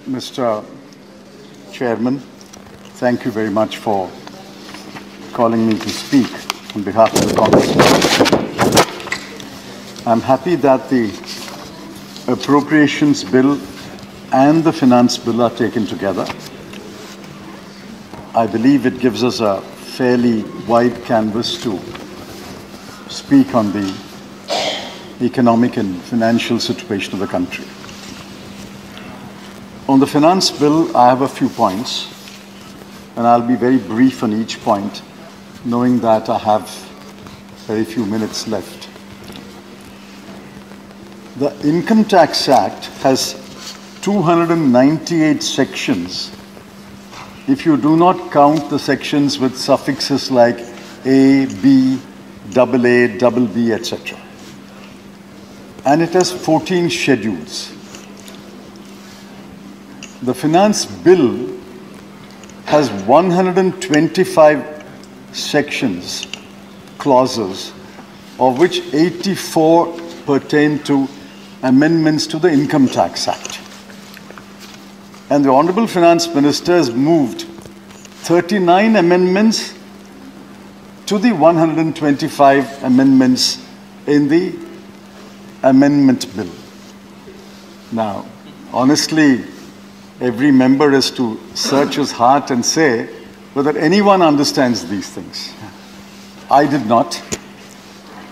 Mr. Chairman, thank you very much for calling me to speak on behalf of the Congress Party. I'm happy that the Appropriations Bill and the Finance Bill are taken together. I believe it gives us a fairly wide canvas to speak on the economic and financial situation of the country. On the Finance Bill, I have a few points, and I'll be very brief on each point, knowing that I have very few minutes left. The Income Tax Act has 298 sections if you do not count the sections with suffixes like A, B, AA, double B, etc. And it has 14 schedules. The Finance Bill has 125 sections, clauses, of which 84 pertain to amendments to the Income Tax Act. And the Honorable Finance Minister has moved 39 amendments to the 125 amendments in the Amendment Bill. Now, honestly, every member is to search his heart and say whether anyone understands these things. I did not.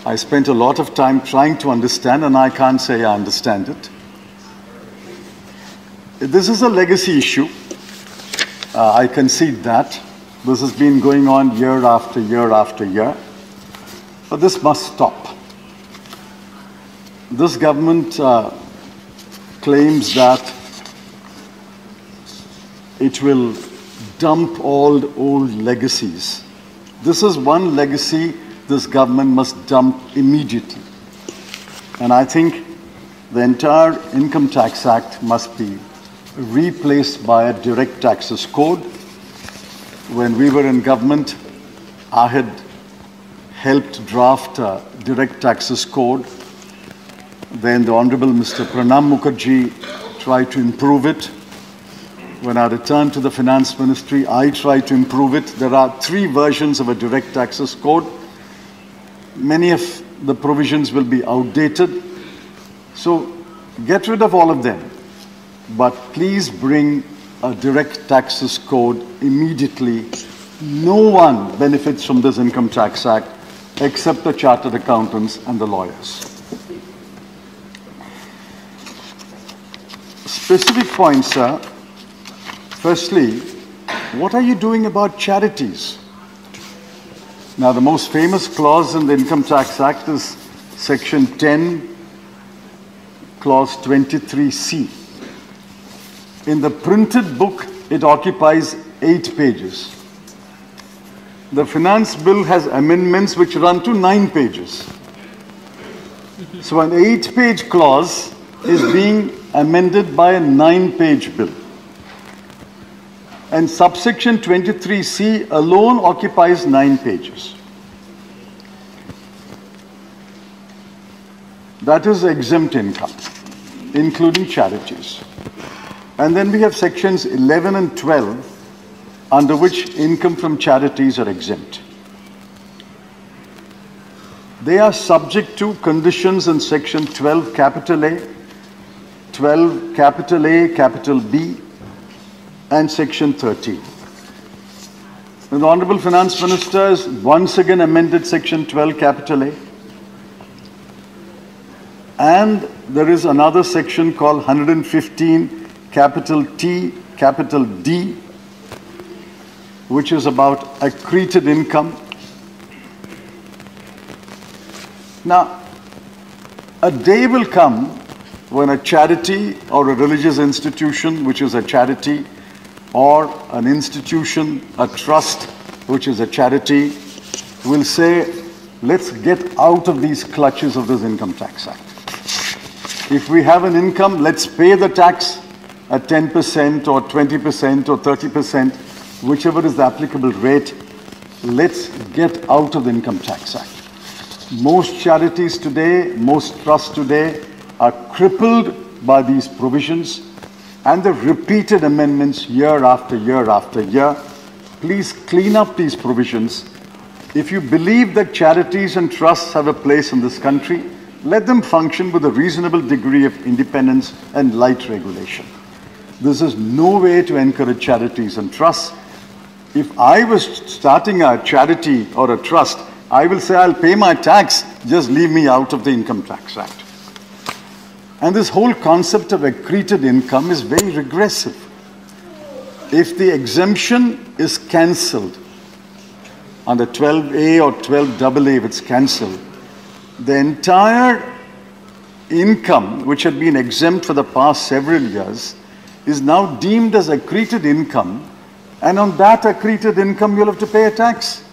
I spent a lot of time trying to understand, and I can't say I understand it. This is a legacy issue. I concede that. This has been going on year after year after year. But this must stop. This government claims that it will dump all old legacies. This is one legacy this government must dump immediately. And I think the entire Income Tax Act must be replaced by a direct taxes code. When we were in government, I had helped draft a direct taxes code. Then the Honorable Mr. Pranam Mukherjee tried to improve it. When I returned to the Finance Ministry, I tried to improve it. There are 3 versions of a direct taxes code. Many of the provisions will be outdated. So get rid of all of them. But please bring a direct taxes code immediately. No one benefits from this Income Tax Act except the chartered accountants and the lawyers. Specific points, sir. Firstly, what are you doing about charities? Now, the most famous clause in the Income Tax Act is Section 10, Clause 23C. In the printed book, it occupies 8 pages. The Finance Bill has amendments which run to 9 pages. So an 8-page clause is being amended by a 9-page bill. And subsection 23C alone occupies 9 pages. That is exempt income, including charities. And then we have sections 11 and 12, under which income from charities are exempt. They are subject to conditions in section 12 capital A, 12 capital A, capital B, and section 13. And the Honorable Finance Minister has once again amended section 12 capital A. And there is another section called 115 capital T, capital D, which is about accreted income. Now, a day will come when a charity or a religious institution, which is a charity, or an institution, a trust, which is a charity, will say, let's get out of these clutches of this Income Tax Act. If we have an income, let's pay the tax at 10% or 20% or 30%, whichever is the applicable rate. Let's get out of the Income Tax Act. Most charities today, most trusts today are crippled by these provisions. and the repeated amendments year after year after year. Please clean up these provisions. If you believe that charities and trusts have a place in this country, let them function with a reasonable degree of independence and light regulation. This is no way to encourage charities and trusts. If I was starting a charity or a trust, I will say I'll pay my tax, just leave me out of the Income Tax Act. And this whole concept of accreted income is very regressive. If the exemption is cancelled under 12A or 12AA, if it's cancelled, the entire income which had been exempt for the past several years is now deemed as accreted income, and on that accreted income you'll have to pay a tax.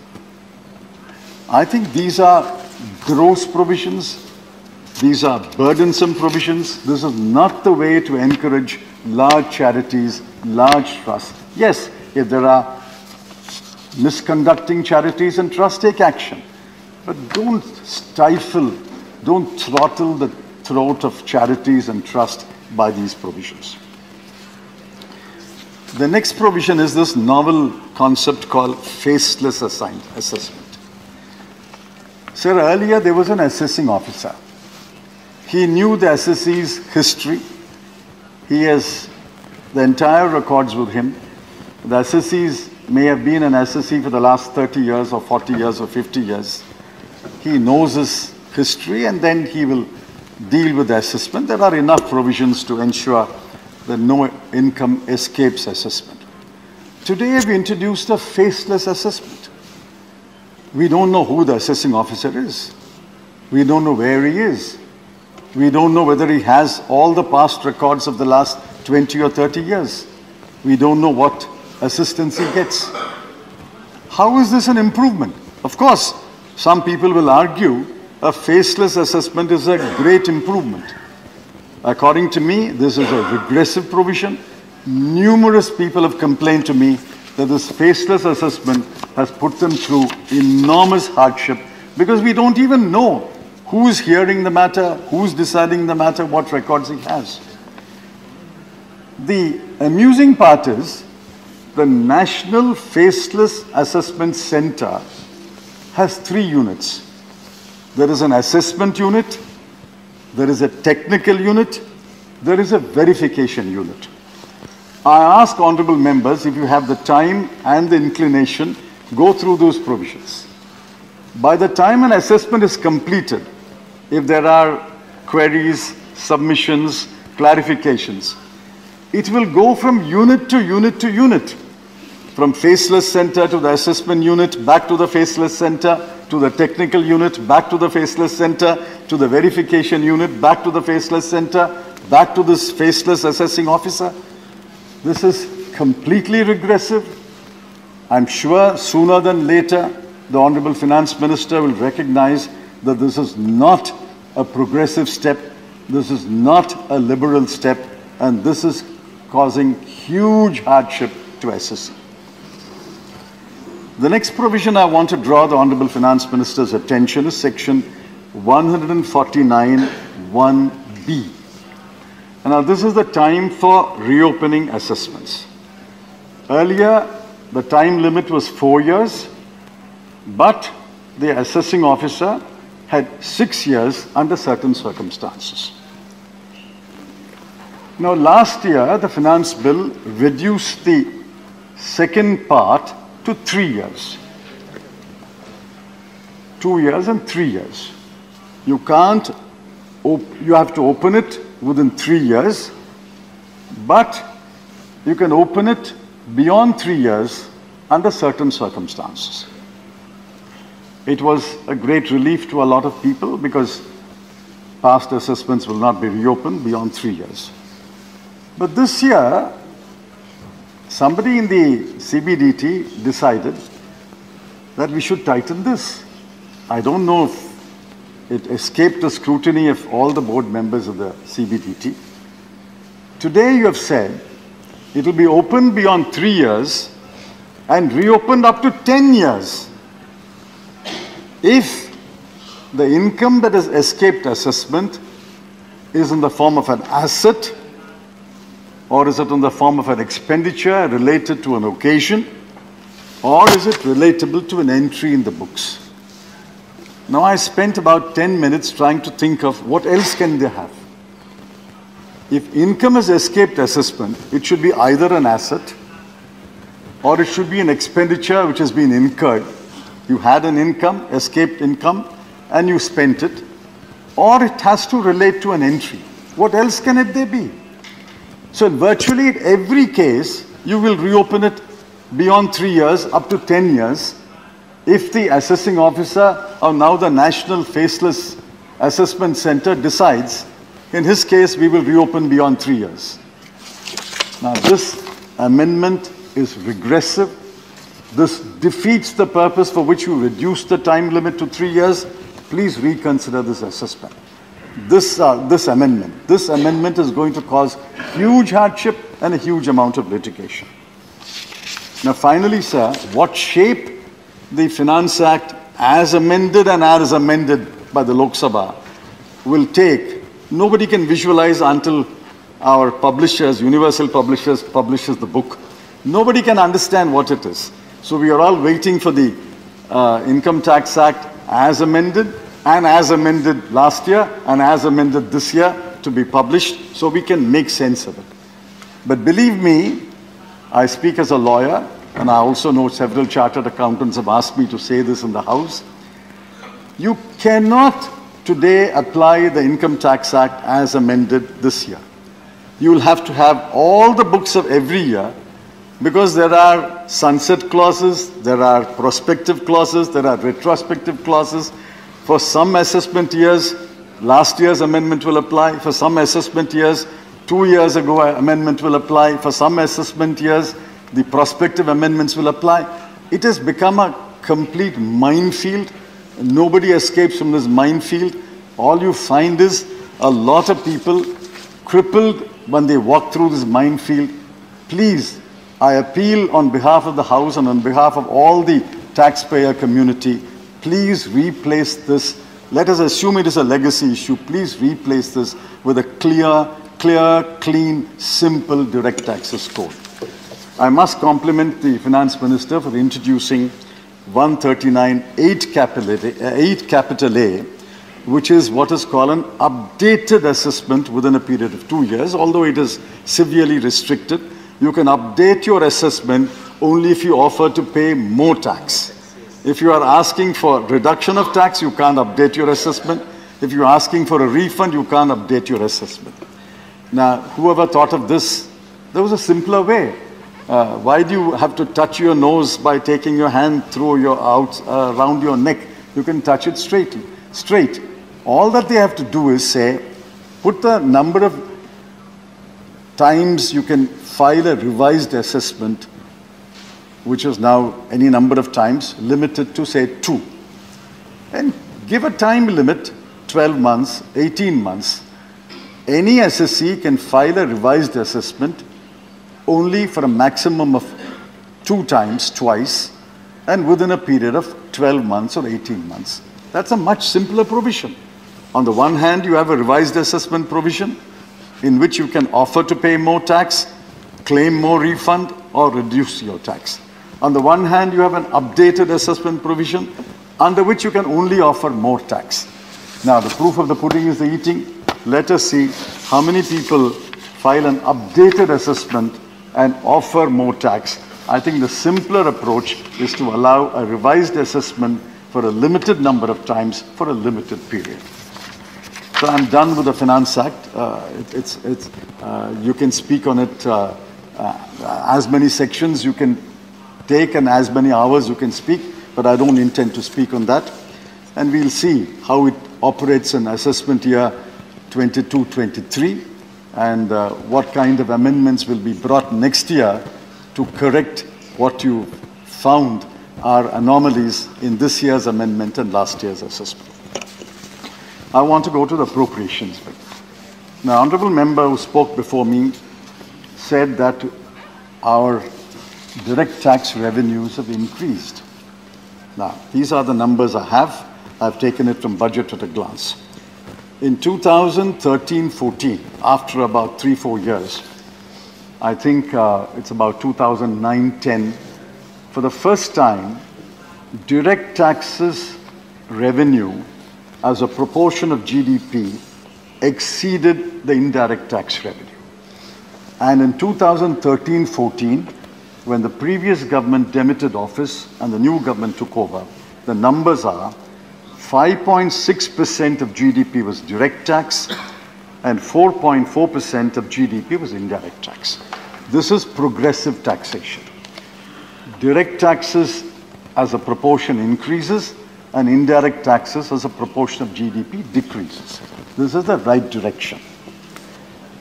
I think these are gross provisions. These are burdensome provisions. This is not the way to encourage large charities, large trusts. Yes, if there are misconducting charities and trusts, take action. But don't stifle, don't throttle the throat of charities and trusts by these provisions. The next provision is this novel concept called faceless assessment. Sir, earlier there was an assessing officer. He knew the assessee's history. He has the entire records with him. The assessees may have been an assessee for the last 30 years or 40 years or 50 years. He knows his history and then he will deal with the assessment. There are enough provisions to ensure that no income escapes assessment. Today we introduced a faceless assessment. We don't know who the assessing officer is. We don't know where he is. We don't know whether he has all the past records of the last 20 or 30 years. We don't know what assistance he gets. How is this an improvement? Of course, some people will argue a faceless assessment is a great improvement. According to me, this is a regressive provision. Numerous people have complained to me that this faceless assessment has put them through enormous hardship because we don't even know who's hearing the matter, who's deciding the matter, what records he has. The amusing part is the National Faceless Assessment Center has 3 units. There is an assessment unit, there is a technical unit, there is a verification unit. I ask honorable members, if you have the time and the inclination, go through those provisions. By the time an assessment is completed, if there are queries, submissions, clarifications, it will go from unit to unit to unit. From faceless center to the assessment unit, back to the faceless center, to the technical unit, back to the faceless center, to the verification unit, back to the faceless center, back to this faceless assessing officer. This is completely regressive. I'm sure sooner than later, the Honorable Finance Minister will recognize that this is not a progressive step, this is not a liberal step, and this is causing huge hardship to assessing. The next provision I want to draw the Honorable Finance Minister's attention is section 149(1)(b). And now this is the time for reopening assessments. Earlier, the time limit was 4 years, but the assessing officer had 6 years under certain circumstances. Now, last year, the finance bill reduced the second part to 3 years. 2 years and 3 years. You have to open it within 3 years, but you can open it beyond 3 years under certain circumstances. It was a great relief to a lot of people because past assessments will not be reopened beyond 3 years. But this year, somebody in the CBDT decided that we should tighten this. I don't know if it escaped the scrutiny of all the board members of the CBDT. Today you have said it will be opened beyond 3 years and reopened up to 10 years. If the income that has escaped assessment is in the form of an asset Or is it in the form of an expenditure related to an occasion? Or is it relatable to an entry in the books? Now I spent about 10 minutes trying to think of what else can they have. If income has escaped assessment, it should be either an asset or it should be an expenditure which has been incurred. You had an income, escaped income, and you spent it. Or it has to relate to an entry. What else can it there be? So in virtually every case, you will reopen it beyond 3 years, up to 10 years, if the assessing officer or now the National Faceless Assessment Center decides, in his case, we will reopen beyond 3 years. Now this amendment is regressive. This defeats the purpose for which you reduced the time limit to 3 years. Please reconsider this assessment. This amendment is going to cause huge hardship and a huge amount of litigation. Now finally, sir, what shape the Finance Act as amended and as amended by the Lok Sabha will take, nobody can visualize until our publishers, Universal Publishers, publishes the book. Nobody can understand what it is. So we are all waiting for the Income Tax Act as amended and as amended last year and as amended this year to be published so we can make sense of it. But believe me, I speak as a lawyer, and I also know several chartered accountants have asked me to say this in the House. You cannot today apply the Income Tax Act as amended this year. You will have to have all the books of every year because there are sunset clauses, there are prospective clauses, there are retrospective clauses. For some assessment years, last year's amendment will apply. For some assessment years, 2 years ago, amendment will apply. For some assessment years, the prospective amendments will apply. It has become a complete minefield. Nobody escapes from this minefield. All you find is a lot of people crippled when they walk through this minefield. Please, I appeal on behalf of the House and on behalf of all the taxpayer community, please replace this. Let us assume it is a legacy issue. Please replace this with a clear, clean, simple direct taxes code. I must compliment the Finance Minister for introducing 139 8 capital A, which is what is called an updated assessment within a period of 2 years, although it is severely restricted. You can update your assessment only if you offer to pay more tax. If you are asking for reduction of tax, you can't update your assessment. If you're asking for a refund, you can't update your assessment. Now, whoever thought of this, there was a simpler way. Why do you have to touch your nose by taking your hand through your around your neck? You can touch it straight. All that they have to do is say, put the number of times you can file a revised assessment, which is now any number of times, limited to say 2. And give a time limit, 12 months, 18 months. Any SSC can file a revised assessment only for a maximum of 2 times, twice, and within a period of 12 months or 18 months. That's a much simpler provision. On the one hand, you have a revised assessment provision in which you can offer to pay more tax, claim more refund, or reduce your tax. On the one hand, you have an updated assessment provision under which you can only offer more tax. Now, the proof of the pudding is the eating. Let us see how many people file an updated assessment and offer more tax. I think the simpler approach is to allow a revised assessment for a limited number of times for a limited period. So I'm done with the Finance Act. You can speak on it as many sections you can take and as many hours you can speak, but I don't intend to speak on that. And we'll see how it operates in assessment year 22-23 and what kind of amendments will be brought next year to correct what you found are anomalies in this year's amendment and last year's assessment. I want to go to the appropriations bill. Now, honorable member who spoke before me said that our direct tax revenues have increased. Now, these are the numbers I have. I've taken it from budget at a glance. In 2013-14, after about 3-4 years, I think it's about 2009-10, for the first time, direct taxes revenue as a proportion of GDP exceeded the indirect tax revenue. And in 2013-14, when the previous government demitted office and the new government took over, the numbers are 5.6% of GDP was direct tax and 4.4% of GDP was indirect tax. This is progressive taxation. Direct taxes as a proportion increases and indirect taxes as a proportion of GDP decreases. This is the right direction.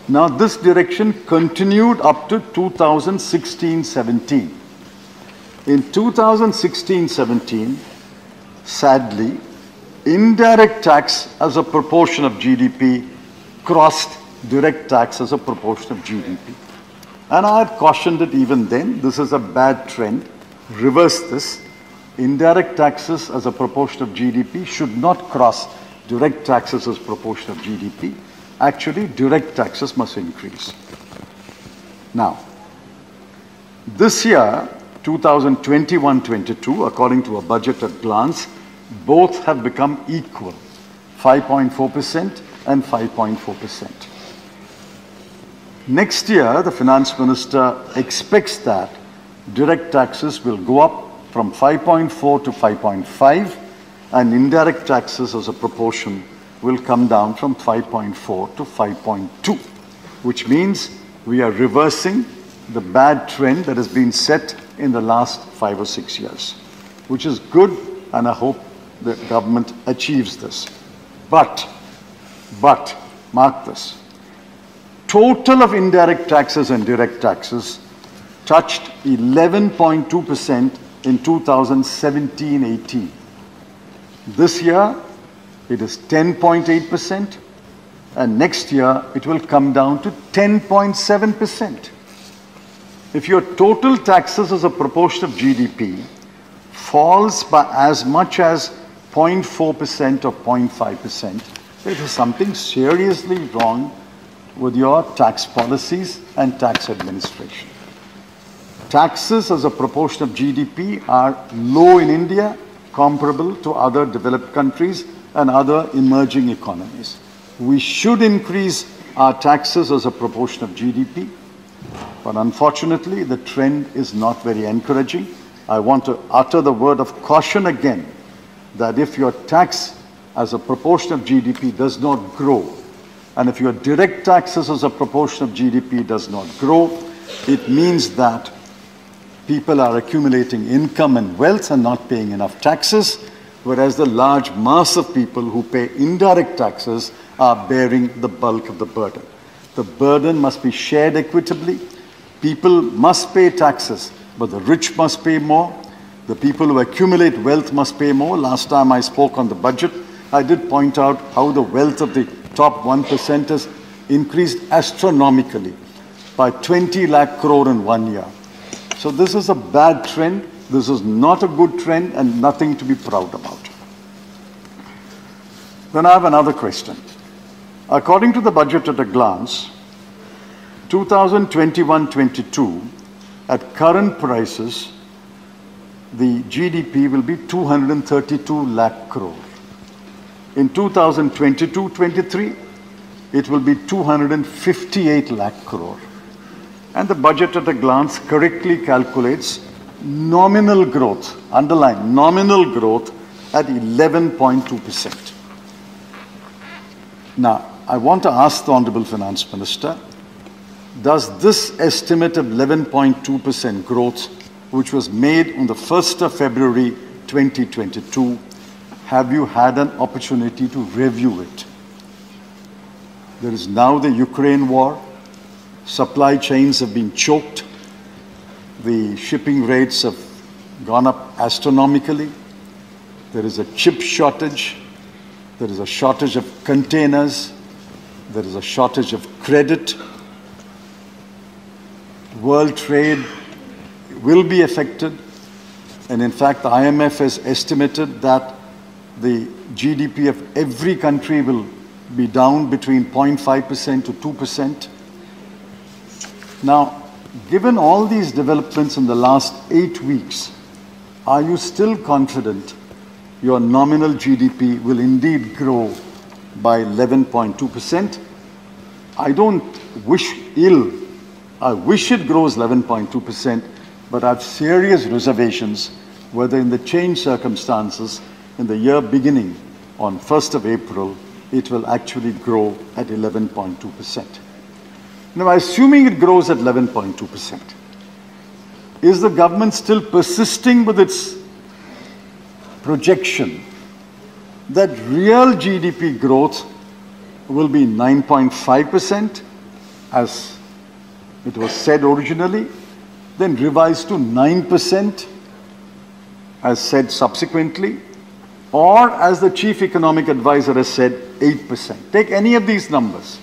Now, this direction continued up to 2016-17. In 2016-17, sadly, indirect tax as a proportion of GDP crossed direct tax as a proportion of GDP. And I had cautioned it even then, this is a bad trend, reverse this. Indirect taxes as a proportion of GDP should not cross direct taxes as proportion of GDP. Actually, direct taxes must increase. Now, this year, 2021-22, according to a budget at glance, both have become equal, 5.4% and 5.4%. Next year, the finance minister expects that direct taxes will go up from 5.4 to 5.5, and indirect taxes as a proportion will come down from 5.4 to 5.2, which means we are reversing the bad trend that has been set in the last 5 or 6 years, which is good, and I hope the government achieves this. But, mark this, total of indirect taxes and direct taxes touched 11.2% in 2017-18. This year, it is 10.8%, and next year, it will come down to 10.7%. If your total taxes as a proportion of GDP falls by as much as 0.4% or 0.5%, there is something seriously wrong with your tax policies and tax administration. Taxes as a proportion of GDP are low in India, comparable to other developed countries and other emerging economies. We should increase our taxes as a proportion of GDP, but unfortunately, the trend is not very encouraging. I want to utter the word of caution again, that if your tax as a proportion of GDP does not grow, and if your direct taxes as a proportion of GDP does not grow, it means that people are accumulating income and wealth and not paying enough taxes, whereas the large mass of people who pay indirect taxes are bearing the bulk of the burden. The burden must be shared equitably. People must pay taxes, but the rich must pay more. The people who accumulate wealth must pay more. Last time I spoke on the budget, I did point out how the wealth of the top 1% has increased astronomically by 20 lakh crore in 1 year. So this is a bad trend. This is not a good trend and nothing to be proud about. Then I have another question. According to the budget at a glance, 2021-22, at current prices, the GDP will be 232 lakh crore. In 2022-23, it will be 258 lakh crore. And the budget at a glance correctly calculates nominal growth, underline nominal growth at 11.2%. Now, I want to ask the Honorable Finance Minister, does this estimate of 11.2% growth, which was made on the 1st of February 2022, have you had an opportunity to review it? There is now the Ukraine war. Supply chains have been choked. The shipping rates have gone up astronomically. There is a chip shortage. There is a shortage of containers. There is a shortage of credit. World trade will be affected. And in fact, the IMF has estimated that the GDP of every country will be down between 0.5% to 2%. Now, given all these developments in the last 8 weeks, are you still confident your nominal GDP will indeed grow by 11.2%? I don't wish ill. I wish it grows 11.2%, but I have serious reservations whether in the changed circumstances in the year beginning on 1st of April, it will actually grow at 11.2%. Now, assuming it grows at 11.2%, is the government still persisting with its projection that real GDP growth will be 9.5%, as it was said originally, then revised to 9%, as said subsequently, or as the chief economic advisor has said, 8%. Take any of these numbers.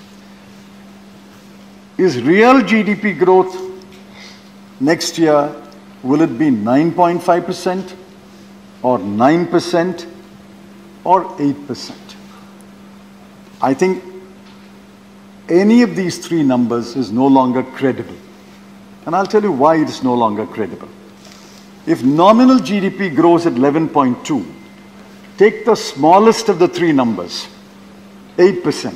Is real GDP growth next year, will it be 9.5% or 9% or 8%? I think any of these three numbers is no longer credible. And I'll tell you why it is no longer credible. If nominal GDP grows at 11.2, take the smallest of the three numbers, 8%.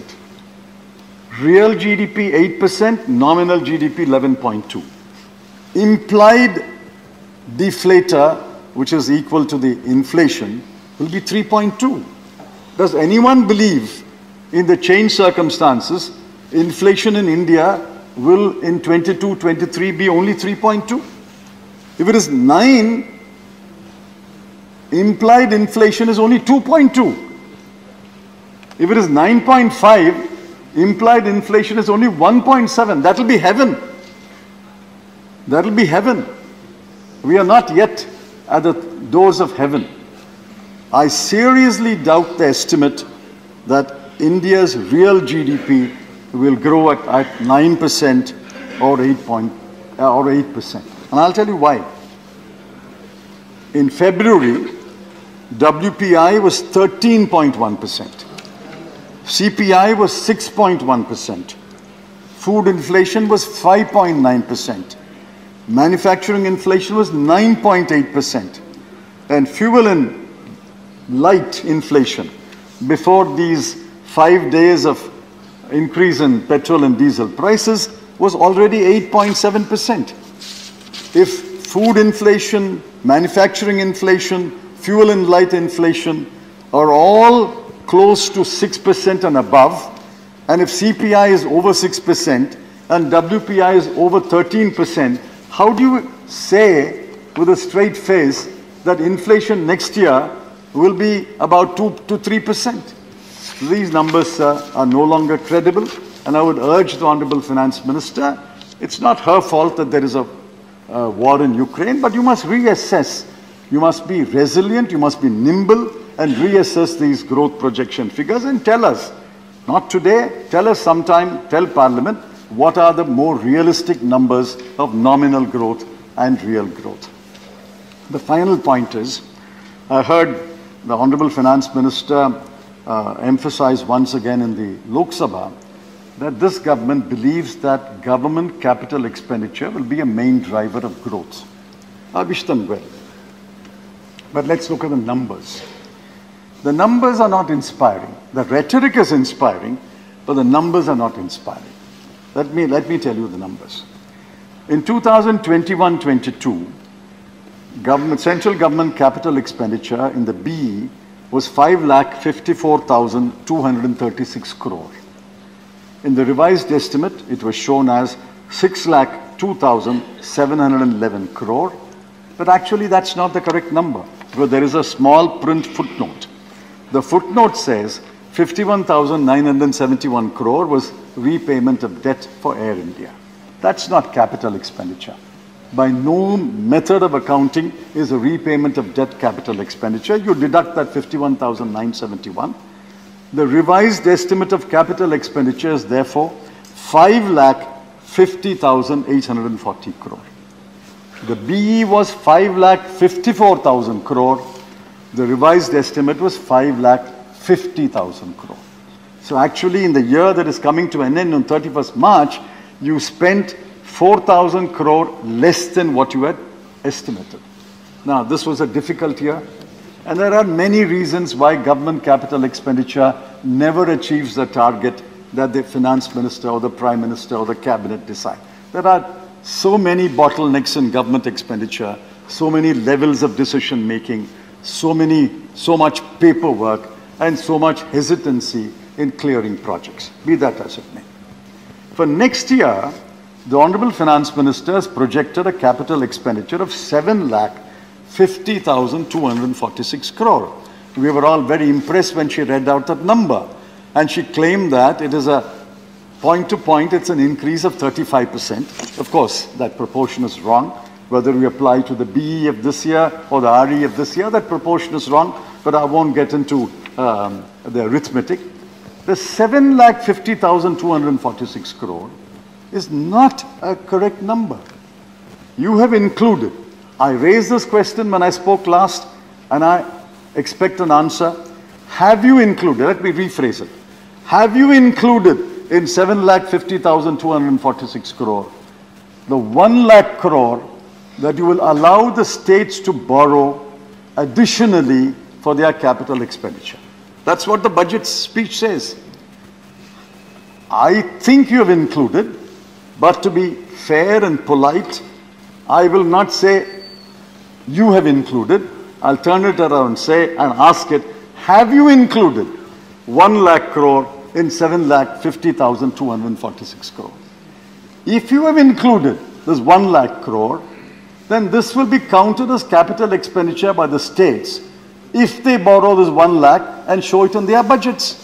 Real GDP 8%, nominal GDP 11.2. Implied deflator, which is equal to the inflation, will be 3.2. Does anyone believe in the changed circumstances, inflation in India will in 22-23 be only 3.2? If it is 9, implied inflation is only 2.2. If it is 9.5, implied inflation is only 1.7. That will be heaven. That will be heaven. We are not yet at the doors of heaven. I seriously doubt the estimate that India's real GDP will grow at 9% or 8%. And I'll tell you why. In February, WPI was 13.1%. CPI was 6.1%. Food inflation was 5.9%. Manufacturing inflation was 9.8%. And fuel and light inflation, before these 5 days of increase in petrol and diesel prices, was already 8.7%. If food inflation, manufacturing inflation, fuel and light inflation are all close to 6% and above, and if CPI is over 6% and WPI is over 13%, how do you say with a straight face that inflation next year will be about 2 to 3%? These numbers are no longer credible, and I would urge the Honorable Finance Minister, it's not her fault that there is a war in Ukraine, but you must reassess. You must be resilient, you must be nimble, and reassess these growth projection figures and tell us, not today, tell us sometime, tell Parliament, what are the more realistic numbers of nominal growth and real growth. The final point is, I heard the Honorable Finance Minister emphasize once again in the Lok Sabha that this government believes that government capital expenditure will be a main driver of growth. I wish them well. But let's look at the numbers. The numbers are not inspiring. The rhetoric is inspiring, but the numbers are not inspiring. Let me tell you the numbers. In 2021-22, central government capital expenditure in the BE was 5,54,236 crore. In the revised estimate, it was shown as 6,02,711 crore, but actually that's not the correct number, because there is a small print footnote. The footnote says 51,971 crore was repayment of debt for Air India. That's not capital expenditure. By no method of accounting is a repayment of debt capital expenditure. You deduct that 51,971. The revised estimate of capital expenditure is therefore 5,50,840 crore. The BE was 5,54,000 crore. The revised estimate was 5,50,000 crore. So actually in the year that is coming to an end on 31st March, you spent 4,000 crore less than what you had estimated. Now, this was a difficult year, and there are many reasons why government capital expenditure never achieves the target that the finance minister or the prime minister or the cabinet decide. There are so many bottlenecks in government expenditure, so many levels of decision making, so much paperwork, and so much hesitancy in clearing projects, be that as it may. For next year, the Honorable Finance Minister has projected a capital expenditure of 7,50,246 crore. We were all very impressed when she read out that number. And she claimed that it is a point to point, it's an increase of 35%. Of course, that proportion is wrong. Whether we apply to the BE of this year or the RE of this year, that proportion is wrong, but I won't get into the arithmetic. The 7,50,246 crore is not a correct number. You have included, I raised this question when I spoke last, and I expect an answer. Have you included, let me rephrase it, have you included in 7,50,246 crore the 1 lakh crore that you will allow the states to borrow additionally for their capital expenditure? That's what the budget speech says. I think you have included, but to be fair and polite, I will not say you have included. I'll turn it around and say and ask it, have you included 1 lakh crore in 7,50,246 crore? If you have included this 1 lakh crore, then this will be counted as capital expenditure by the states if they borrow this 1 lakh and show it in their budgets.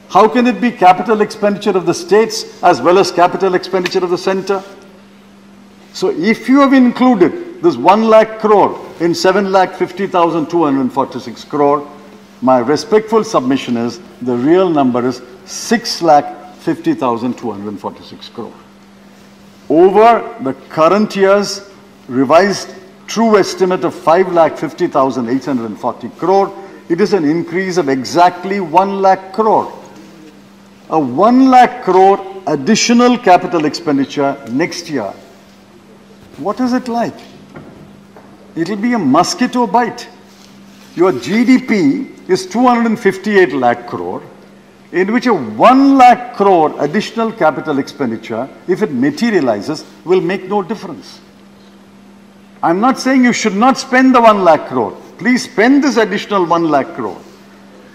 How can it be capital expenditure of the states as well as capital expenditure of the center? So if you have included this 1 lakh crore in 7,50,246 crore, my respectful submission is the real number is 6,50,246 crore. Over the current year's revised true estimate of 5,50,840 crore, it is an increase of exactly 1 lakh crore. A 1 lakh crore additional capital expenditure next year. What is it like? It'll be a mosquito bite. Your GDP is 258 lakh crore, in which a 1 lakh crore additional capital expenditure, if it materializes, will make no difference. I'm not saying you should not spend the 1 lakh crore. Please spend this additional 1 lakh crore.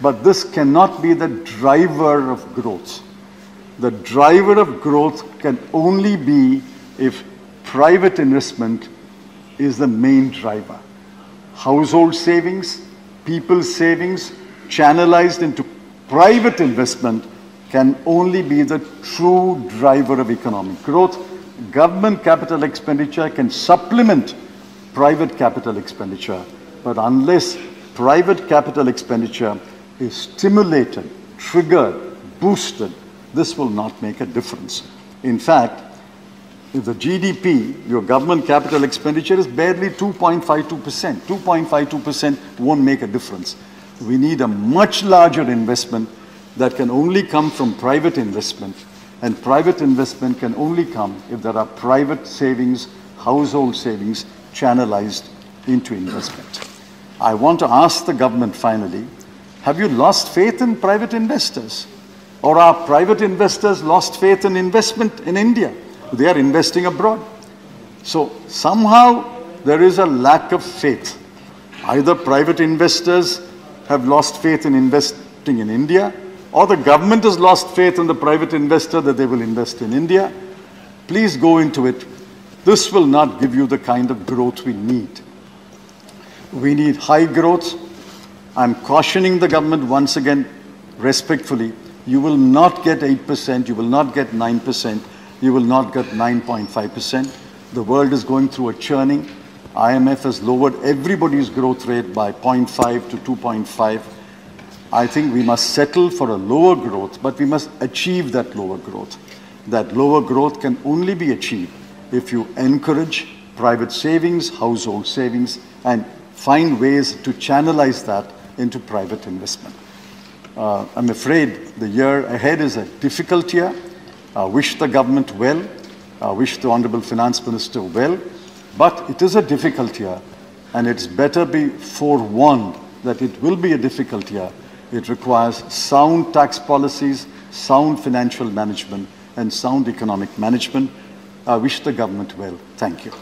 But this cannot be the driver of growth. The driver of growth can only be if private investment is the main driver. Household savings, people's savings, channelized into private investment can only be the true driver of economic growth. Government capital expenditure can supplement private capital expenditure, but unless private capital expenditure is stimulated, triggered, boosted, this will not make a difference. In fact, if the GDP, your government capital expenditure is barely 2.52%, 2.52% won't make a difference. We need a much larger investment that can only come from private investment, and private investment can only come if there are private savings, household savings channelized into investment. I want to ask the government finally, have you lost faith in private investors? Or are private investors lost faith in investment in India? They are investing abroad. So somehow there is a lack of faith. Either private investors have lost faith in investing in India, or the government has lost faith in the private investor that they will invest in India. Please go into it. This will not give you the kind of growth we need. We need high growth. I'm cautioning the government once again, respectfully, you will not get 8%, you will not get 9%, you will not get 9.5%. The world is going through a churning. IMF has lowered everybody's growth rate by 0.5 to 2.5. I think we must settle for a lower growth, but we must achieve that lower growth. That lower growth can only be achieved if you encourage private savings, household savings, and find ways to channelize that into private investment. I'm afraid the year ahead is a difficult year. I wish the government well. I wish the Honorable Finance Minister well, but it is a difficult year, and it's better be forewarned that it will be a difficult year. It requires sound tax policies, sound financial management, and sound economic management. I wish the government well. Thank you.